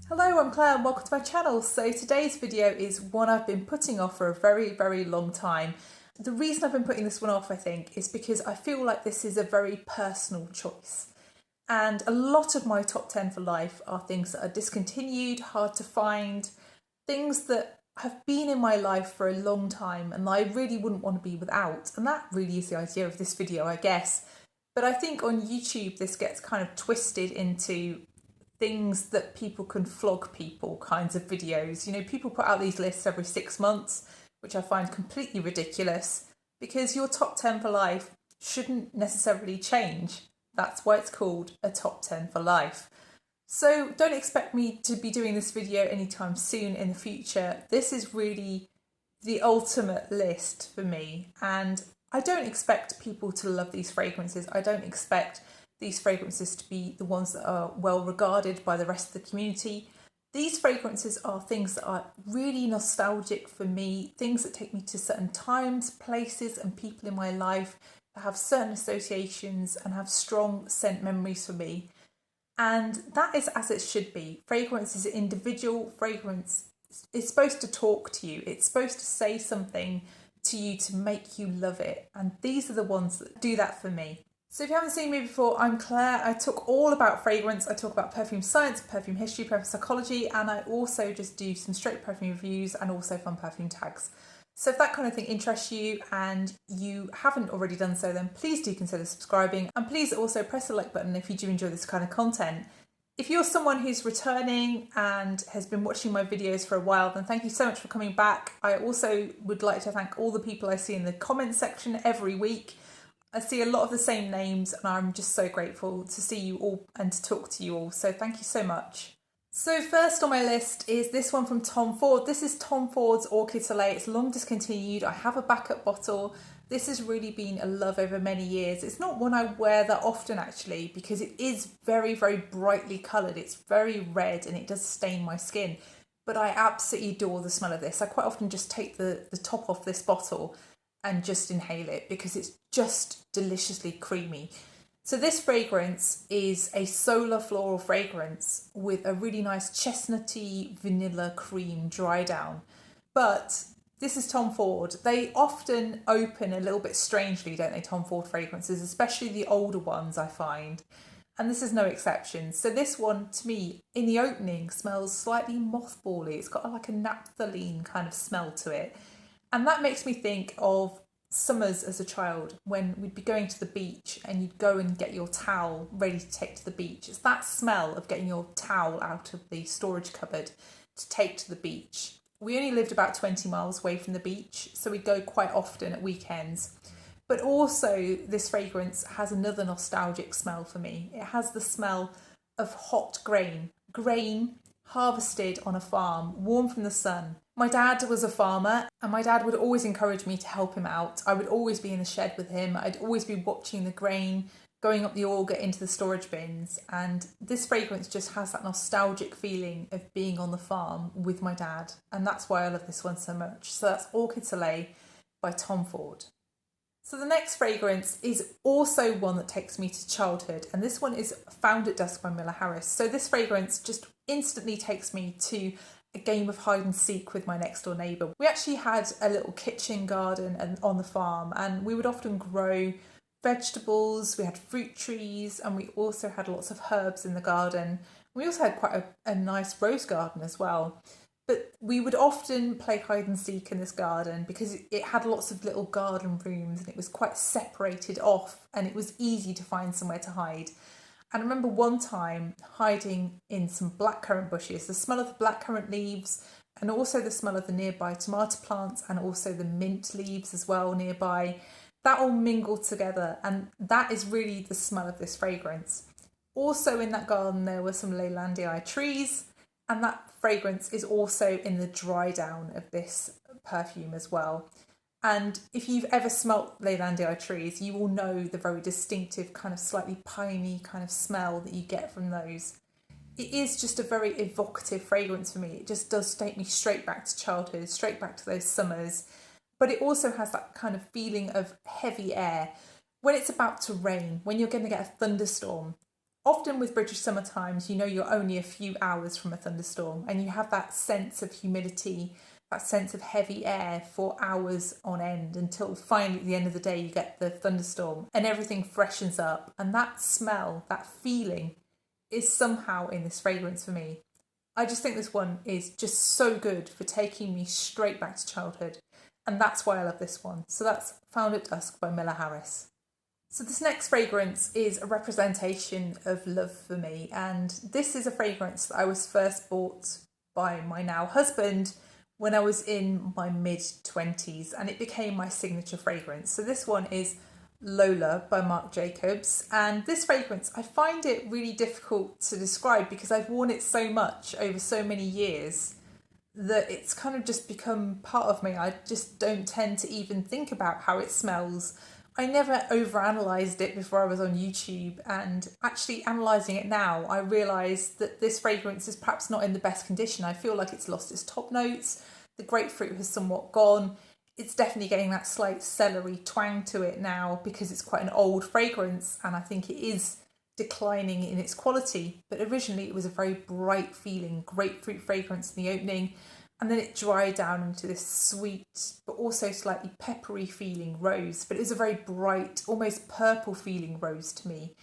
Hello, I'm Claire and welcome to my channel. So today's video is one I've been putting off for a very long time. The reason I've been putting this one off, I think, is because I feel like this is a very personal choice. And a lot of my top 10 for life are things that are discontinued, hard to find, things that have been in my life for a long time and I really wouldn't want to be without. And that really is the idea of this video, I guess. But I think on YouTube this gets kind of twisted into things that people can flog people kinds of videos. You know, people put out these lists every 6 months, which I find completely ridiculous because your top 10 for life shouldn't necessarily change. That's why it's called a top 10 for life. So don't expect me to be doing this video anytime soon in the future. This is really the ultimate list for me, and I don't expect people to love these fragrances. I don't expect these fragrances to be the ones that are well regarded by the rest of the community. These fragrances are things that are really nostalgic for me, things that take me to certain times, places and people in my life that have certain associations and have strong scent memories for me. And that is as it should be. Fragrance is an individual. Fragrance is supposed to talk to you. It's supposed to say something to you to make you love it. And these are the ones that do that for me. So if you haven't seen me before, I'm Claire. I talk all about fragrance. I talk about perfume science, perfume history, perfume psychology, and I also just do some straight perfume reviews and also fun perfume tags. So if that kind of thing interests you and you haven't already done so, then please do consider subscribing, and please also press the like button if you do enjoy this kind of content. If you're someone who's returning and has been watching my videos for a while, then thank you so much for coming back. I also would like to thank all the people I see in the comment section every week. I see a lot of the same names and I'm just so grateful to see you all and to talk to you all. So thank you so much. So first on my list is this one from Tom Ford. This is Tom Ford's Orchid Soleil. It's long discontinued. I have a backup bottle. This has really been a love over many years. It's not one I wear that often actually because it is very brightly coloured. It's very red and it does stain my skin. But I absolutely adore the smell of this. I quite often just take the top off this bottle and just inhale it because it's just deliciously creamy. So this fragrance is a solar floral fragrance with a really nice chestnutty vanilla cream dry down. But this is Tom Ford. They often open a little bit strangely, don't they, Tom Ford fragrances, especially the older ones I find. And this is no exception. So this one, to me, in the opening, smells slightly mothbally. It's got like a naphthalene kind of smell to it. And that makes me think of summers as a child when we'd be going to the beach and you'd go and get your towel ready to take to the beach. It's that smell of getting your towel out of the storage cupboard to take to the beach. We only lived about 20 miles away from the beach, so we'd go quite often at weekends. But also this fragrance has another nostalgic smell for me. It has the smell of hot grain harvested on a farm, warm from the sun. My dad was a farmer and my dad would always encourage me to help him out. I would always be in the shed with him. I'd always be watching the grain going up the auger into the storage bins, and this fragrance just has that nostalgic feeling of being on the farm with my dad, and that's why I love this one so much. So that's Orchid Soleil by Tom Ford. So the next fragrance is also one that takes me to childhood, and this one is Found at Dusk by Miller Harris. So this fragrance just instantly takes me to a game of hide and seek with my next door neighbour. We actually had a little kitchen garden on the farm, and we would often grow vegetables, we had fruit trees, and we also had lots of herbs in the garden. We also had quite a nice rose garden as well. But we would often play hide and seek in this garden because it had lots of little garden rooms and it was quite separated off and it was easy to find somewhere to hide. And I remember one time hiding in some blackcurrant bushes, the smell of the blackcurrant leaves and also the smell of the nearby tomato plants and also the mint leaves as well nearby. That all mingled together, and that is really the smell of this fragrance. Also in that garden there were some Leylandii trees, and that fragrance is also in the dry down of this perfume as well. And if you've ever smelt Leylandii trees, you will know the very distinctive kind of slightly piney kind of smell that you get from those. It is just a very evocative fragrance for me. It just does take me straight back to childhood, straight back to those summers. But it also has that kind of feeling of heavy air. When it's about to rain, when you're going to get a thunderstorm, Often with British summer times, you know you're only a few hours from a thunderstorm and you have that sense of humidity, that sense of heavy air for hours on end until finally at the end of the day you get the thunderstorm and everything freshens up. And that smell, that feeling is somehow in this fragrance for me. I just think this one is just so good for taking me straight back to childhood. And that's why I love this one. So that's Found at Dusk by Miller Harris. So this next fragrance is a representation of love for me. And this is a fragrance that I was first bought by my now husband when I was in my mid-20s, and it became my signature fragrance. So this one is Lola by Marc Jacobs, and this fragrance, I find it really difficult to describe because I've worn it so much over so many years that it's kind of just become part of me. I just don't tend to even think about how it smells. I never overanalyzed it before I was on YouTube, and actually analysing it now, I realise that this fragrance is perhaps not in the best condition. I feel like it's lost its top notes. The grapefruit has somewhat gone. It's definitely getting that slight celery twang to it now because it's quite an old fragrance, and I think it is declining in its quality. But originally it was a very bright feeling grapefruit fragrance in the opening, and then it dried down into this sweet but also slightly peppery feeling rose. But it was a very bright, almost purple feeling rose to me.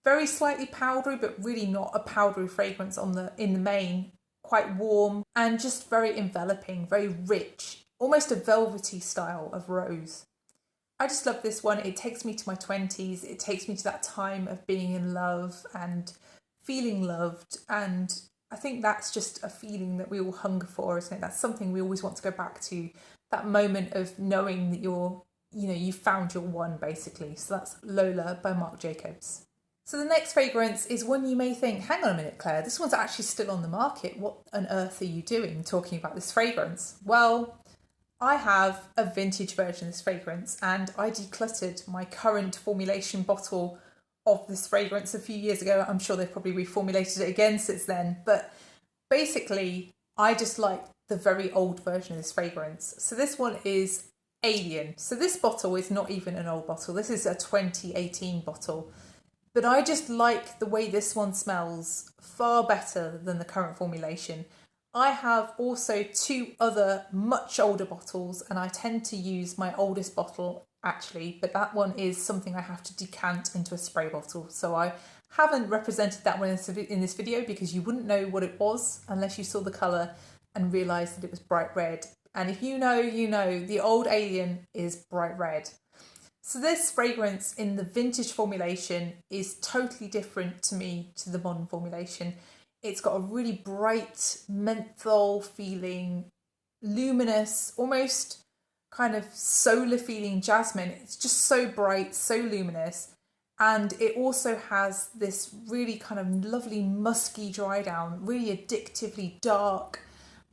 Very slightly powdery, but really not a powdery fragrance in the main. Quite warm and just very enveloping, very rich, almost a velvety style of rose. I just love this one. It takes me to my 20s. It takes me to that time of being in love and feeling loved, and I think that's just a feeling that we all hunger for, isn't it? That's something we always want to go back to, that moment of knowing that you found your one, basically. So that's Lola by Marc Jacobs. So the next fragrance is one you may think, hang on a minute, Claire, this one's actually still on the market. What on earth are you doing talking about this fragrance? Well, I have a vintage version of this fragrance, and I decluttered my current formulation bottle of this fragrance a few years ago. I'm sure they've probably reformulated it again since then, but basically I just like the very old version of this fragrance. So this one is Alien. So this bottle is not even an old bottle. This is a 2018 bottle, but I just like the way this one smells far better than the current formulation. I have also 2 other much older bottles, and I tend to use my oldest bottle actually, but that one is something I have to decant into a spray bottle. So I haven't represented that one in this video because you wouldn't know what it was unless you saw the colour and realised that it was bright red. And if you know, you know, the old Alien is bright red. So this fragrance in the vintage formulation is totally different to me to the modern formulation. It's got a really bright menthol feeling, luminous, almost kind of solar feeling jasmine. It's just so bright, so luminous. And it also has this really kind of lovely musky dry down, really addictively dark.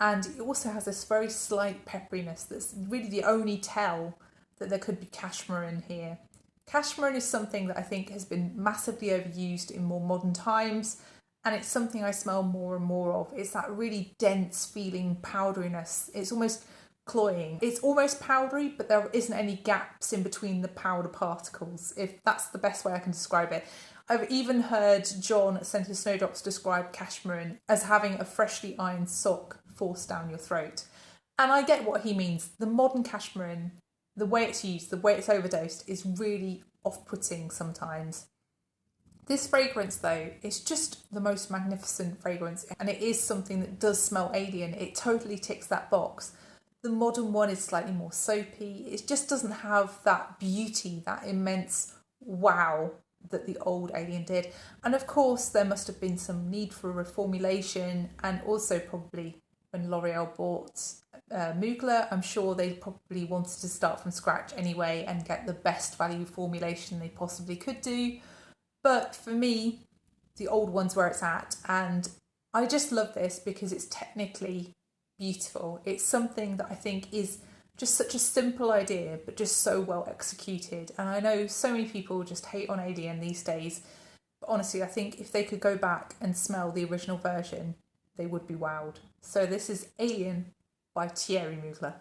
And it also has this very slight pepperiness that's really the only tell that there could be cashmere in here. Cashmere is something that I think has been massively overused in more modern times, and it's something I smell more and more of. It's that really dense feeling powderiness. It's almost cloying. It's almost powdery, but there isn't any gaps in between the powder particles, if that's the best way I can describe it. I've even heard John at Scented Snowdrops describe cashmere as having a freshly ironed sock forced down your throat. And I get what he means. The modern cashmere, the way it's used, the way it's overdosed, is really off-putting sometimes. This fragrance, though, is just the most magnificent fragrance, and it is something that does smell alien. It totally ticks that box. The modern one is slightly more soapy. It just doesn't have that beauty, that immense wow that the old Alien did. And of course, there must have been some need for a reformulation, and also probably when L'Oreal bought Mugler, I'm sure they probably wanted to start from scratch anyway and get the best value formulation they possibly could do. But for me, the old one's where it's at, and I just love this because it's technically beautiful. It's something that I think is just such a simple idea, but just so well executed. And I know so many people just hate on Alien these days, but honestly, I think if they could go back and smell the original version, they would be wowed. So this is Alien by Thierry Mugler.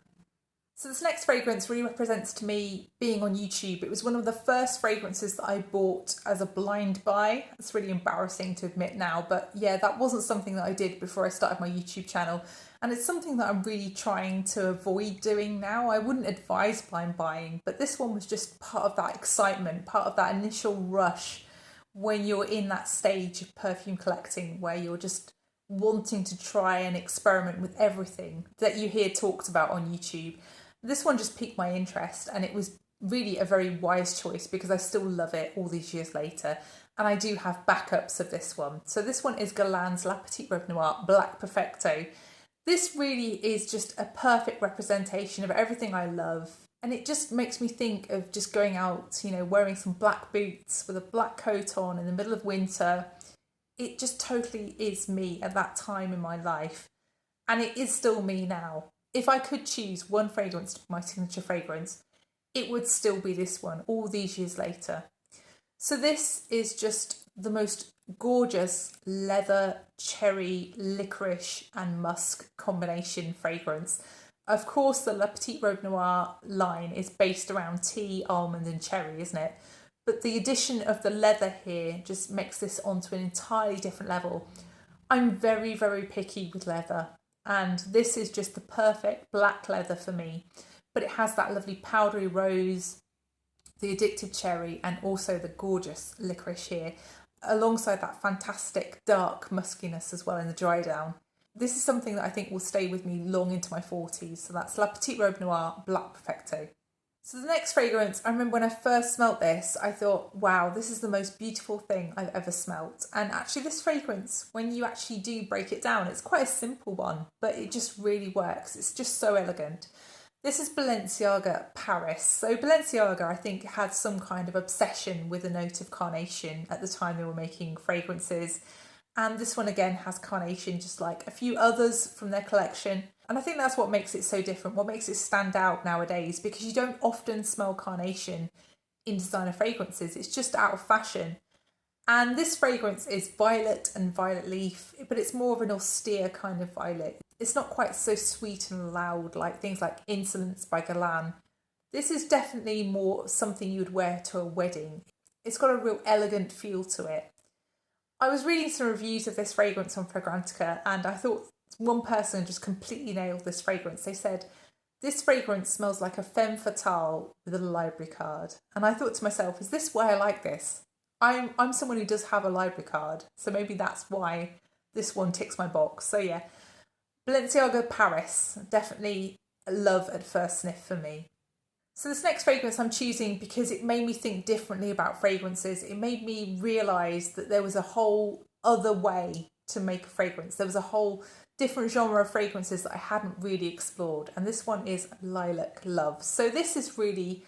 So this next fragrance really represents to me being on YouTube. It was one of the first fragrances that I bought as a blind buy. It's really embarrassing to admit now, but yeah, that wasn't something that I did before I started my YouTube channel. And it's something that I'm really trying to avoid doing now. I wouldn't advise blind buying, but this one was just part of that excitement, part of that initial rush when you're in that stage of perfume collecting where you're just wanting to try and experiment with everything that you hear talked about on YouTube. This one just piqued my interest, and it was really a very wise choice because I still love it all these years later. And I do have backups of this one. So this one is Guerlain's La Petite Robe Noire Black Perfecto. This really is just a perfect representation of everything I love. And it just makes me think of just going out, you know, wearing some black boots with a black coat on in the middle of winter. It just totally is me at that time in my life. And it is still me now. If I could choose one fragrance to be my signature fragrance, it would still be this one all these years later. So this is just the most gorgeous leather, cherry, licorice and musk combination fragrance. Of course, the La Petite Robe Noire line is based around tea, almond and cherry, isn't it? But the addition of the leather here just makes this onto an entirely different level. I'm very, very picky with leather. And this is just the perfect black leather for me. But it has that lovely powdery rose, the addictive cherry, and also the gorgeous licorice here, alongside that fantastic dark muskiness as well in the dry down. This is something that I think will stay with me long into my 40s. So that's La Petite Robe Noire Black Perfecto. So the next fragrance, I remember when I first smelt this, I thought, wow, this is the most beautiful thing I've ever smelt. And actually this fragrance, when you actually do break it down, it's quite a simple one, but it just really works. It's just so elegant. This is Balenciaga Paris. So Balenciaga, I think, had some kind of obsession with a note of carnation at the time they were making fragrances. And this one again has carnation, just like a few others from their collection. And I think that's what makes it so different, what makes it stand out nowadays, because you don't often smell carnation in designer fragrances. It's just out of fashion. And this fragrance is violet and violet leaf, but it's more of an austere kind of violet. It's not quite so sweet and loud like things like Insolence by Guerlain. This is definitely more something you would wear to a wedding. It's got a real elegant feel to it. I was reading some reviews of this fragrance on Fragrantica, and I thought one person just completely nailed this fragrance. They said, this fragrance smells like a femme fatale with a library card. And I thought to myself, is this why I like this? I'm someone who does have a library card, so maybe that's why this one ticks my box. So yeah, Balenciaga Paris, definitely a love at first sniff for me. So this next fragrance I'm choosing because it made me think differently about fragrances. It made me realise that there was a whole other way to make a fragrance. There was a whole different genre of fragrances that I hadn't really explored. And this one is Lilac Love. So this is really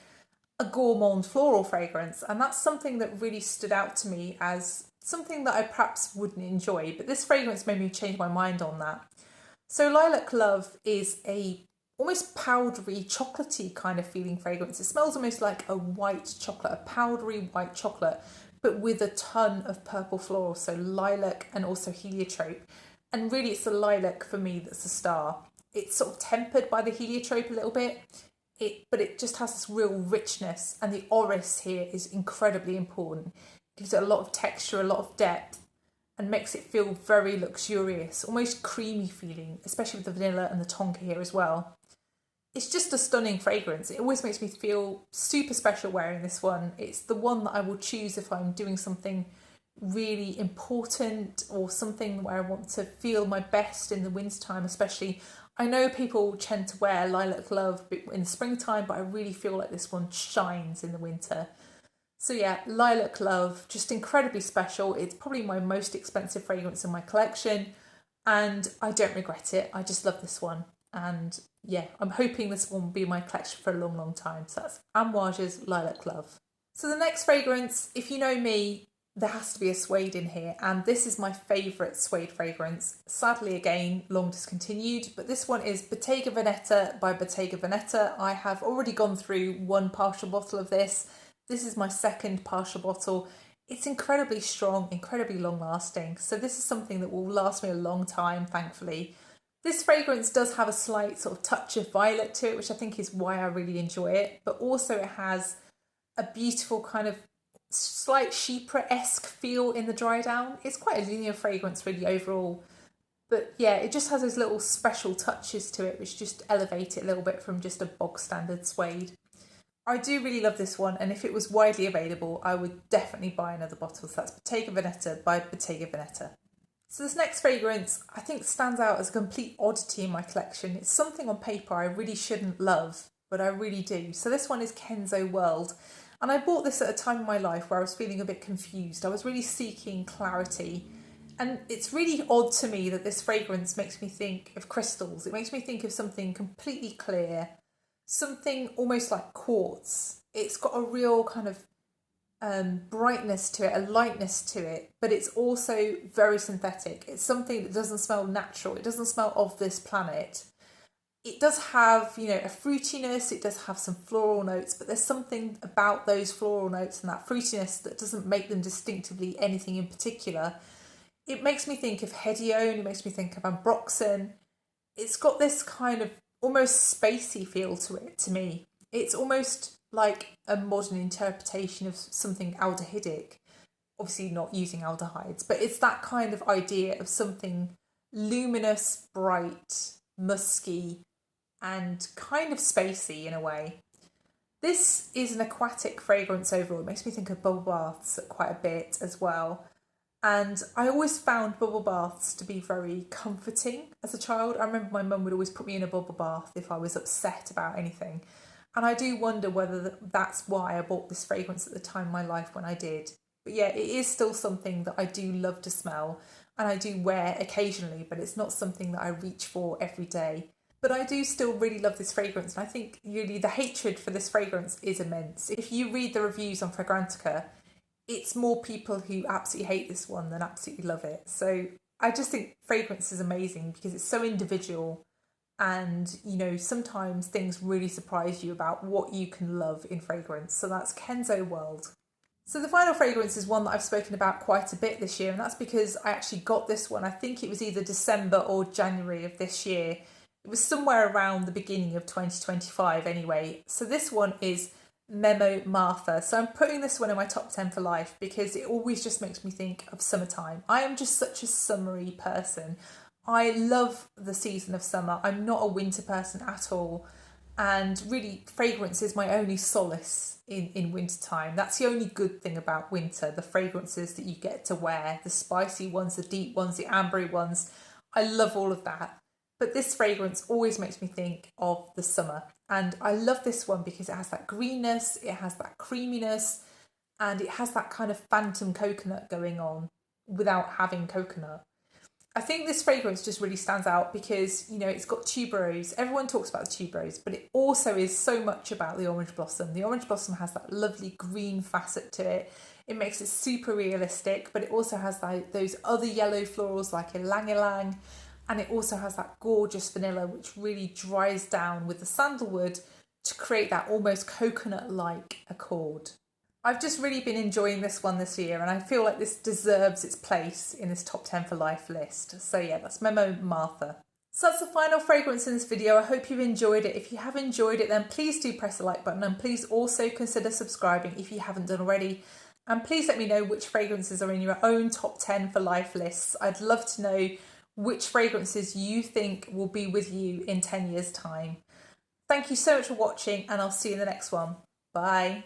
a gourmand floral fragrance. And that's something that really stood out to me as something that I perhaps wouldn't enjoy. But this fragrance made me change my mind on that. So Lilac Love is a almost powdery, chocolatey kind of feeling fragrance. It smells almost like a white chocolate, a powdery white chocolate, but with a ton of purple floral, so lilac and also heliotrope. And really it's the lilac for me that's the star. It's sort of tempered by the heliotrope a little bit, but it just has this real richness, and the orris here is incredibly important. It gives it a lot of texture, a lot of depth, and makes it feel very luxurious, almost creamy feeling, especially with the vanilla and the tonka here as well. It's just a stunning fragrance. It always makes me feel super special wearing this one. It's the one that I will choose if I'm doing something really important or something where I want to feel my best in the wintertime especially. I know people tend to wear Lilac Love in the springtime, but I really feel like this one shines in the winter. So yeah, Lilac Love, just incredibly special. It's probably my most expensive fragrance in my collection, and I don't regret it. I just love this one. And yeah, I'm hoping this one will be in my collection for a long, long time. So that's Amouage's Lilac Love. So the next fragrance, if you know me, there has to be a suede in here. And this is my favourite suede fragrance. Sadly, again, long discontinued. But this one is Bottega Veneta by Bottega Veneta. I have already gone through one partial bottle of this. This is my second partial bottle. It's incredibly strong, incredibly long lasting. So this is something that will last me a long time, thankfully. This fragrance does have a slight sort of touch of violet to it, which I think is why I really enjoy it, but also it has a beautiful kind of slight chypre-esque feel in the dry down. It's quite a linear fragrance really overall, but yeah, it just has those little special touches to it which just elevate it a little bit from just a bog standard suede. I do really love this one, and if it was widely available I would definitely buy another bottle. So that's Bottega Veneta by Bottega Veneta. So this next fragrance I think stands out as a complete oddity in my collection. It's something on paper I really shouldn't love, but I really do. So this one is Kenzo World, and I bought this at a time in my life where I was feeling a bit confused. I was really seeking clarity, and it's really odd to me that this fragrance makes me think of crystals. It makes me think of something completely clear, something almost like quartz. It's got a real kind of brightness to it, a lightness to it, but it's also very synthetic. It's something that doesn't smell natural. It doesn't smell of this planet. It does have, you know, a fruitiness. It does have some floral notes, but there's something about those floral notes and that fruitiness that doesn't make them distinctively anything in particular. It makes me think of Hedione. It makes me think of Ambroxan. It's got this kind of almost spacey feel to it to me. It's almost like a modern interpretation of something aldehydic, obviously not using aldehydes, but it's that kind of idea of something luminous, bright, musky, and kind of spacey in a way. This is an aquatic fragrance overall. It makes me think of bubble baths quite a bit as well. And I always found bubble baths to be very comforting as a child. I remember my mum would always put me in a bubble bath if I was upset about anything. And I do wonder whether that's why I bought this fragrance at the time in my life when I did. But yeah, it is still something that I do love to smell and I do wear occasionally, but it's not something that I reach for every day. But I do still really love this fragrance, and I think really the hatred for this fragrance is immense. If you read the reviews on Fragrantica, it's more people who absolutely hate this one than absolutely love it. So I just think fragrance is amazing because it's so individual, and you know, sometimes things really surprise you about what you can love in fragrance. So that's Kenzo World. So the final fragrance is one that I've spoken about quite a bit this year, and that's because I actually got this one, I think it was either December or January of this year. It was somewhere around the beginning of 2025 anyway. So this one is Memo Marfa. So I'm putting this one in my top 10 for life because it always just makes me think of summertime. I am just such a summery person. I love the season of summer. I'm not a winter person at all. And really, fragrance is my only solace in winter time. That's the only good thing about winter, the fragrances that you get to wear, the spicy ones, the deep ones, the ambery ones. I love all of that. But this fragrance always makes me think of the summer. And I love this one because it has that greenness, it has that creaminess, and it has that kind of phantom coconut going on without having coconut. I think this fragrance just really stands out because, you know, it's got tuberose. Everyone talks about the tuberose, but it also is so much about the orange blossom. The orange blossom has that lovely green facet to it. It makes it super realistic, but it also has like those other yellow florals like ylang ylang. And it also has that gorgeous vanilla, which really dries down with the sandalwood to create that almost coconut-like accord. I've just really been enjoying this one this year, and I feel like this deserves its place in this top 10 for life list. So yeah, that's Memo Marfa. So that's the final fragrance in this video. I hope you've enjoyed it. If you have enjoyed it, then please do press the like button, and please also consider subscribing if you haven't done already. And please let me know which fragrances are in your own top 10 for life lists. I'd love to know which fragrances you think will be with you in 10 years' time. Thank you so much for watching, and I'll see you in the next one. Bye.